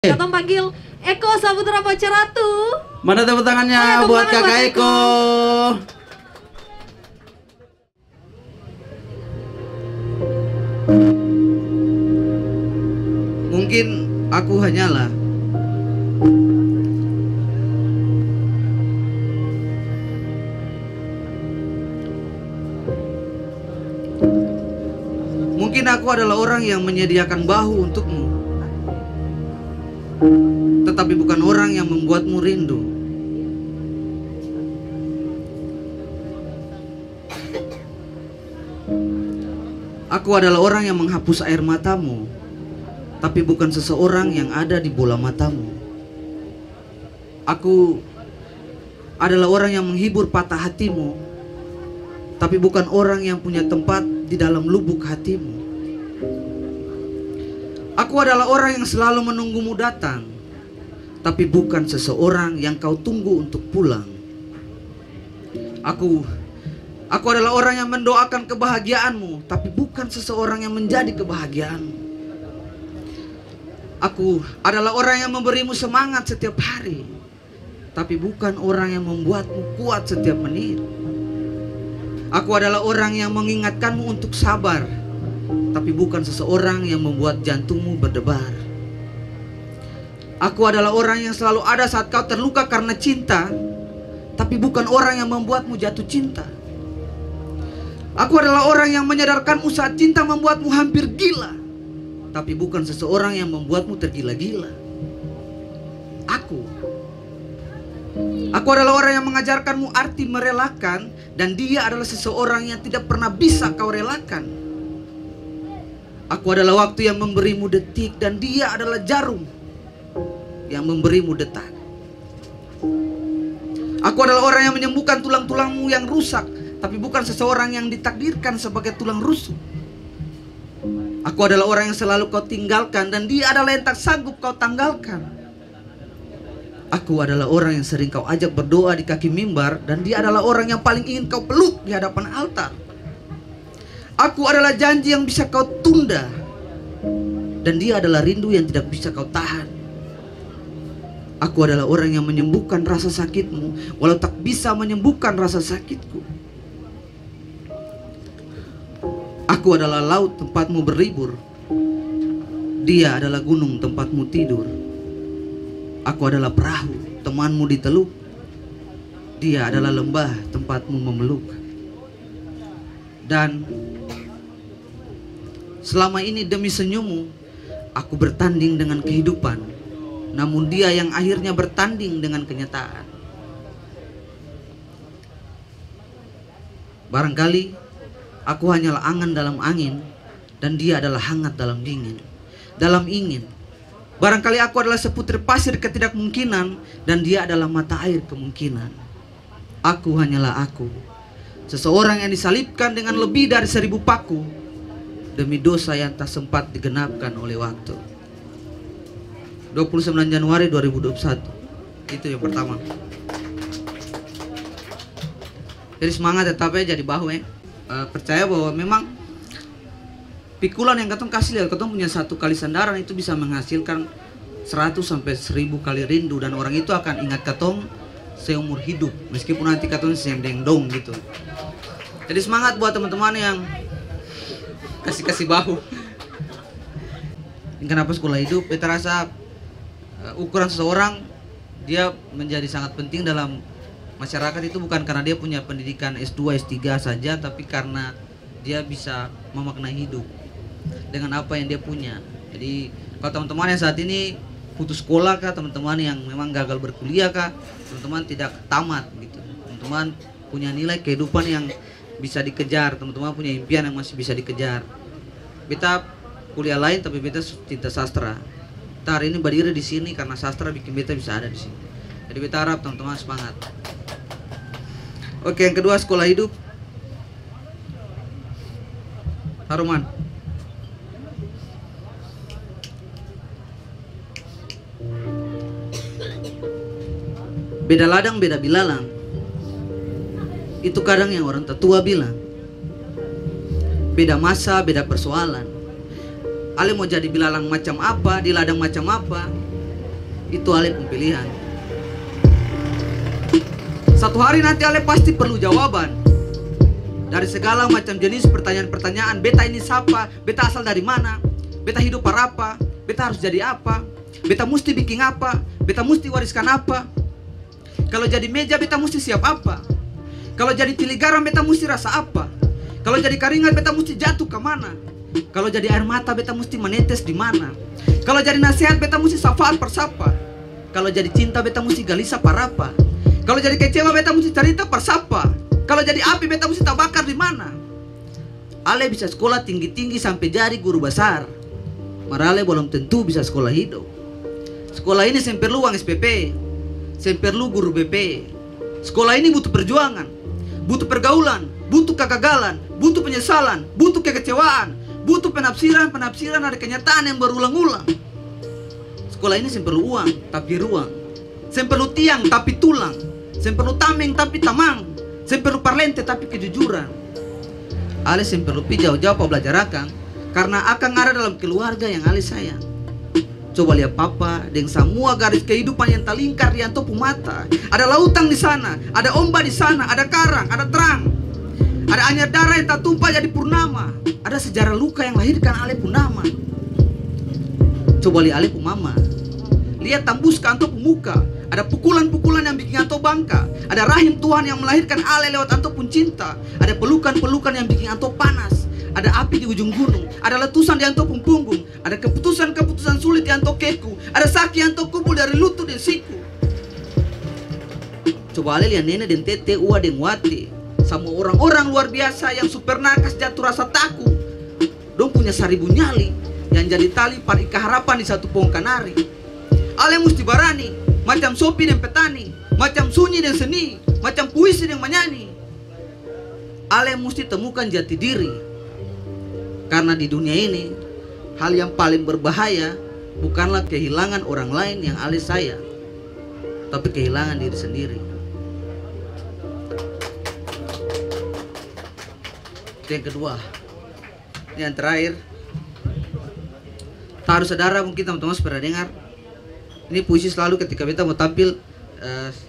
Katong panggil Eko Saputra Pacaratu. Mana tepuk tangannya buat kakak Eko. Mungkin aku hanyalah mungkin aku adalah orang yang menyediakan bahu untukmu, tetapi bukan orang yang membuatmu rindu. Aku adalah orang yang menghapus air matamu, tapi bukan seseorang yang ada di bola matamu. Aku adalah orang yang menghibur patah hatimu, tapi bukan orang yang punya tempat di dalam lubuk hatimu. Aku adalah orang yang selalu menunggumu datang, tapi bukan seseorang yang kau tunggu untuk pulang. Aku adalah orang yang mendoakan kebahagiaanmu, tapi bukan seseorang yang menjadi kebahagiaanmu. Aku adalah orang yang memberimu semangat setiap hari, tapi bukan orang yang membuatmu kuat setiap menit. Aku adalah orang yang mengingatkanmu untuk sabar, tapi bukan seseorang yang membuat jantungmu berdebar. Aku adalah orang yang selalu ada saat kau terluka karena cinta, tapi bukan orang yang membuatmu jatuh cinta. Aku adalah orang yang menyadarkanmu saat cinta membuatmu hampir gila, tapi bukan seseorang yang membuatmu tergila-gila. Aku adalah orang yang mengajarkanmu arti merelakan, dan dia adalah seseorang yang tidak pernah bisa kau relakan. Aku adalah waktu yang memberimu detik, dan dia adalah jarum yang memberimu detak. Aku adalah orang yang menyembuhkan tulang-tulangmu yang rusak, tapi bukan seseorang yang ditakdirkan sebagai tulang rusuk. Aku adalah orang yang selalu kau tinggalkan, dan dia adalah yang tak sanggup kau tanggalkan. Aku adalah orang yang sering kau ajak berdoa di kaki mimbar, dan dia adalah orang yang paling ingin kau peluk di hadapan altar. Aku adalah janji yang bisa kau tunda, dan dia adalah rindu yang tidak bisa kau tahan. Aku adalah orang yang menyembuhkan rasa sakitmu, walau tak bisa menyembuhkan rasa sakitku. Aku adalah laut tempatmu berlibur, dia adalah gunung tempatmu tidur. Aku adalah perahu temanmu di teluk, dia adalah lembah tempatmu memeluk. Dan selama ini demi senyummu aku bertanding dengan kehidupan, namun dia yang akhirnya bertanding dengan kenyataan. Barangkali aku hanyalah angan dalam angin, dan dia adalah hangat dalam dingin. Dalam ingin, barangkali aku adalah seputir pasir ketidakmungkinan, dan dia adalah mata air kemungkinan. Aku hanyalah aku, seseorang yang disalibkan dengan lebih dari 1000 paku, demi dosa yang tak sempat digenapkan oleh waktu. 29 Januari 2021. Itu yang pertama. Jadi semangat tetap ya, jadi bahu ya. Percaya bahwa memang pikulan yang katong kasih lihat, katong punya 1 kali sandaran itu bisa menghasilkan 100 sampai 1000 kali rindu, dan orang itu akan ingat katong seumur hidup, meskipun nanti katong sendeng-dong gitu. Jadi semangat buat teman-teman yang kasih bahu. Kenapa sekolah hidup? Beta rasa ukuran seseorang dia menjadi sangat penting dalam masyarakat itu bukan karena dia punya pendidikan S2, S3 saja, tapi karena dia bisa memaknai hidup dengan apa yang dia punya. Jadi kalau teman-teman yang saat ini putus sekolah kah, teman-teman yang memang gagal berkuliah kah, teman-teman tidak tamat gitu, teman-teman punya nilai kehidupan yang bisa dikejar, teman-teman punya impian yang masih bisa dikejar. Beta kuliah lain tapi beta cinta sastra. Beta hari ini berdiri di sini karena sastra bikin beta bisa ada di sini. Jadi beta harap teman-teman semangat. Oke, yang kedua sekolah hidup. Haruman. Beda ladang, beda bilalang. Itu kadang yang orang tua bilang. Beda masa, beda persoalan. Ale mau jadi bilalang macam apa, di ladang macam apa, Itu Ale pilihan. Satu hari nanti Ale pasti perlu jawaban dari segala macam jenis pertanyaan-pertanyaan. Beta ini siapa? Beta asal dari mana? Beta hidup apa? Beta harus jadi apa? Beta mesti bikin apa? Beta mesti wariskan apa? Kalau jadi meja beta mesti siap apa? Kalau jadi tili garam beta mesti rasa apa? Kalau jadi keringat beta mesti jatuh ke mana? Kalau jadi air mata beta mesti menetes di mana? Kalau jadi nasihat beta mesti syafaat persapa? Kalau jadi cinta beta mesti galisa parapa? Kalau jadi kecewa beta mesti cerita persapa? Kalau jadi api beta mesti tabakar di mana? Ale bisa sekolah tinggi-tinggi sampai jadi guru besar. Mara Ale belum tentu bisa sekolah hidup. Sekolah ini sem perlu uang SPP, sem perlu guru BP. Sekolah ini butuh perjuangan, butuh pergaulan, butuh kegagalan, butuh penyesalan, butuh kekecewaan, butuh penafsiran dari kenyataan yang berulang-ulang. Sekolah ini sem perlu uang tapi ruang, sem perlu tiang tapi tulang, sem perlu tameng tapi tamang, sem perlu parlente tapi kejujuran. Ale sem perlu pi jauh-jauh belajar akang, karena akang ada dalam keluarga yang Ale sayang. Coba lihat papa dengan semua garis kehidupan yang terlingkar di antopu mata. Ada lautan di sana, ada ombak di sana, ada karang, ada terang, ada anyar darah yang tak tumpah jadi purnama. Ada sejarah luka yang lahirkan Ale Purnama. Coba lihat Ale Mama, lihat tembus ke antopu muka. Ada pukulan-pukulan yang bikin anto bangka. Ada rahim Tuhan yang melahirkan Ale lewat anto pun cinta. Ada pelukan-pelukan yang bikin anto panas. Ada api di ujung gunung, ada letusan di anto punggung, ada keputusan-keputusan sulit di anto keku, ada sakit anto kubul dari lutut dan siku. Coba Ale lihat nenek dan tete, ua dan wati, sama orang-orang luar biasa yang super nakas jatuh rasa takut. Dong punya 1000 nyali yang jadi tali parika harapan di satu pohon kanari. Ale mesti barani, macam sopi dan petani, macam sunyi dan seni, macam puisi dan menyanyi. Ale mesti temukan jati diri. Karena di dunia ini, hal yang paling berbahaya bukanlah kehilangan orang lain yang Ale sayang, tapi kehilangan diri sendiri. Itu yang kedua. Yang terakhir, taruh saudara, mungkin teman-teman pernah dengar. Ini puisi selalu ketika kita mau tampil,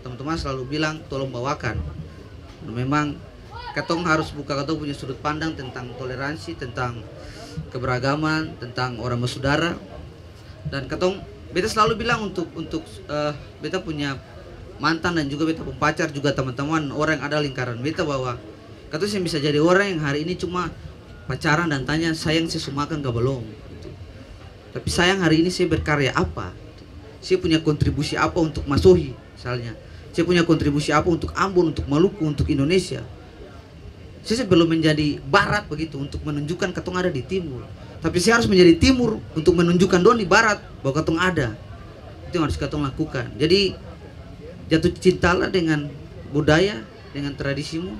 teman-teman selalu bilang tolong bawakan. Memang katong harus buka katong punya sudut pandang tentang toleransi, tentang keberagaman, tentang orang bersaudara. Dan katong beta selalu bilang untuk beta punya mantan dan juga beta punya pacar, juga teman-teman orang yang ada lingkaran beta, bahwa katong yang bisa jadi orang yang hari ini cuma pacaran dan tanya sayang saya sumakan ke belum gitu. Tapi sayang hari ini saya berkarya apa, saya punya kontribusi apa untuk Masohi misalnya, saya punya kontribusi apa untuk Ambon, untuk Maluku, untuk Indonesia. Saya belum menjadi barat begitu untuk menunjukkan katong ada di timur, tapi saya harus menjadi timur untuk menunjukkan don di barat bahwa katong ada. Itu yang harus katong lakukan. Jadi jatuh cintalah dengan budaya, dengan tradisimu,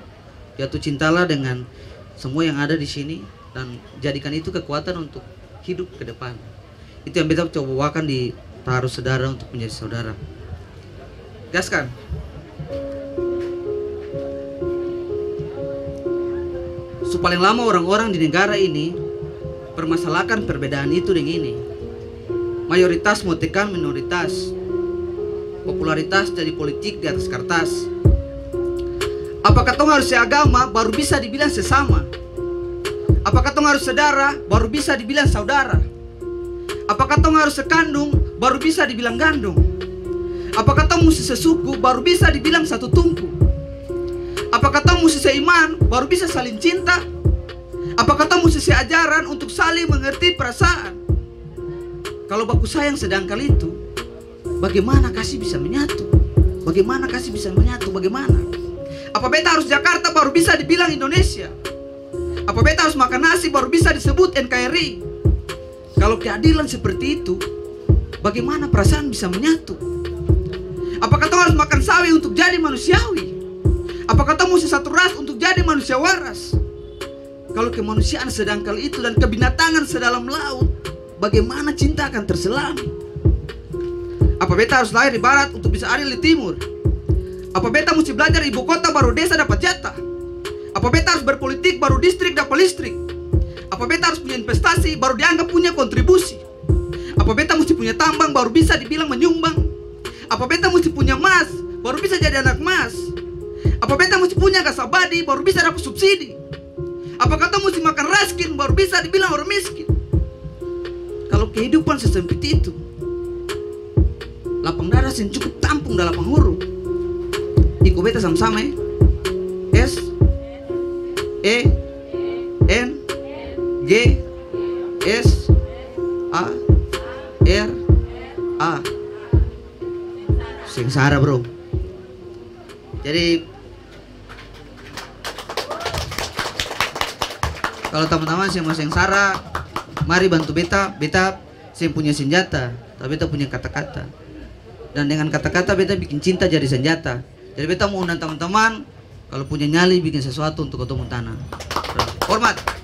jatuh cintalah dengan semua yang ada di sini, dan jadikan itu kekuatan untuk hidup ke depan. Itu yang beta coba bawakan di Taruh Saudara untuk menjadi saudara. Gaskan. Paling lama orang-orang di negara ini permasalahkan perbedaan itu dengan ini. Mayoritas mau tekan minoritas, popularitas jadi politik di atas kertas. Apakah tong harus seagama baru bisa dibilang sesama? Apakah tong harus saudara baru bisa dibilang saudara? Apakah tong harus sekandung baru bisa dibilang gandung? Apakah tong mesti sesuku baru bisa dibilang satu tungku? Apakah tong mesti seiman baru bisa saling cinta? Apakah tong mesti seajaran untuk saling mengerti perasaan? Kalau baku sayang sedangkal itu, bagaimana kasih bisa menyatu? Bagaimana kasih bisa menyatu? Bagaimana? Apa beta harus Jakarta baru bisa dibilang Indonesia? Apa beta harus makan nasi baru bisa disebut NKRI? Kalau keadilan seperti itu, bagaimana perasaan bisa menyatu? Apakah tong harus makan sawi untuk jadi manusiawi? Apakah kamu mesti satu ras untuk jadi manusia waras? Kalau kemanusiaan sedangkal itu dan kebinatangan sedalam laut, bagaimana cinta akan terselami? Apa beta harus lahir di barat untuk bisa adil di timur? Apa beta mesti belajar ibu kota baru desa dapat jatah? Apa beta harus berpolitik baru distrik dapat listrik? Apa beta harus punya investasi baru dianggap punya kontribusi? Apa beta mesti punya tambang baru bisa dibilang menyumbang? Apa beta mesti punya emas baru bisa jadi anak emas? Apa beta mesti punya gas abadi baru bisa dapat subsidi? Apa kata mesti makan raskin baru bisa dibilang orang miskin? Kalau kehidupan sesempit itu, lapang dada yang cukup tampung dalam lapang huruf. Iko beta sama-sama ya. S E N G S A R A. Sengsara bro. Jadi kalau teman-teman yang mau sengsara, mari bantu beta. Beta saya punya senjata, tapi beta punya kata-kata. Dan dengan kata-kata beta bikin cinta jadi senjata. Jadi beta mau undang teman-teman, kalau punya nyali bikin sesuatu untuk ketemu tanah. Hormat.